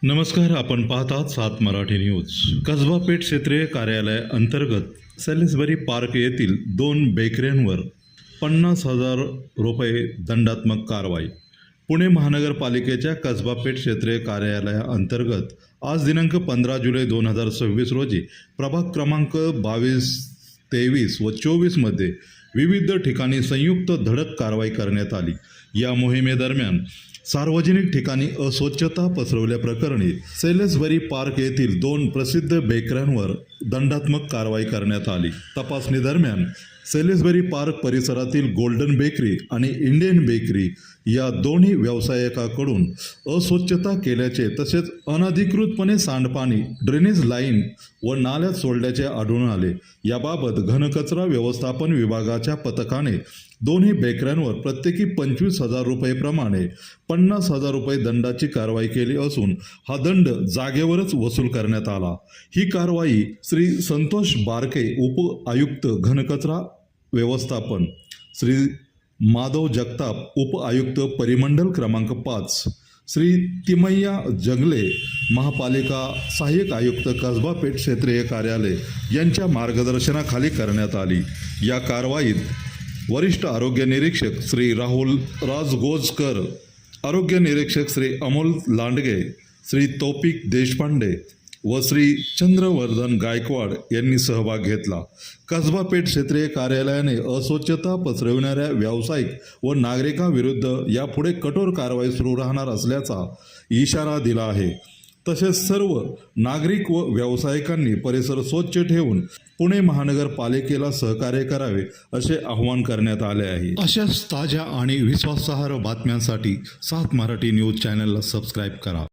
नमस्कार. आपण पाहतात 7 मराठी न्यूज. कसबा पेठ क्षेत्रीय कार्यालय अंतर्गत सॅलिसबरी पार्क येथील 2 बेकऱ्यांवर 50,000 रुपये दंडात्मक कारवाई. पुणे महानगरपालिकेच्या कसबा पेठ क्षेत्रीय कार्यालयाअंतर्गत आज दिनांक 15 जुलै 2026 रोजी प्रभाग क्रमांक 22, 23 व 24 मध्ये विविध ठिकाणी संयुक्त धडक कारवाई करण्यात आली. या मोहिमेदरम्यान सार्वजनिक ठिकाणी अस्वच्छता पसरवल्याप्रकरणी सॅलिसबरी पार्क येथील 2 प्रसिद्ध बेकऱ्यांवर दंडात्मक कारवाई करण्यात आली. तपासणी दरम्यान सॅलिसबरी पार्क परिसरातील गोल्डन बेकरी आणि इंडियन बेकरी या दोन्ही व्यावसायिकाकडून अस्वच्छता केल्याचे तसेच अनधिकृतपणे सांडपाणी ड्रेनेज लाईन व नाल्यात सोडल्याचे आढळून आले. याबाबत घनकचरा व्यवस्थापन विभागाच्या पथकाने दोन्ही बेकऱ्यांवर प्रत्येकी 25,000 रुपये प्रमाणे 50,000 रुपये दंडाची कारवाई केली असून हा दंड जागेवरच वसूल करण्यात आला. ही कारवाई श्री संतोष बारके उप आयुक्त घनकचरा व्यवस्थापन, श्री माधव जगताप उप आयुक्त परिमंडल क्रमांक 5, श्री तिमय्या जंगले महापालिका सहाय्यक आयुक्त कसबा पेठ क्षेत्रीय कार्यालय यांच्या मार्गदर्शनाखाली करण्यात आली. या कारवाईत वरिष्ठ आरोग्य निरीक्षक श्री राहुल राजगोजकर, आरोग्य निरीक्षक श्री अमोल लांडगे, श्री तौफिक देशपांडे व श्री चंद्रवर्धन गायकवाड यांनी सहभाग घेतला. कसबा पेठ क्षेत्रीय कार्यालयाने अस्वच्छता पसरविणाऱ्या व्यावसायिक व नागरिकांविरुद्ध यापुढे कठोर कारवाई सुरू राहणार असल्याचा इशारा दिला आहे. तसेच सर्व नागरिक व व्यावसायिकांनी परिसर स्वच्छ ठेवून पुणे महानगरपालिकेला सहकार्य करावे असे आवाहन करण्यात आले आहे. अशाच ताज्या आणि विश्वासार्ह बातम्यांसाठी 7 मराठी न्यूज चॅनलला सबस्क्राईब करा.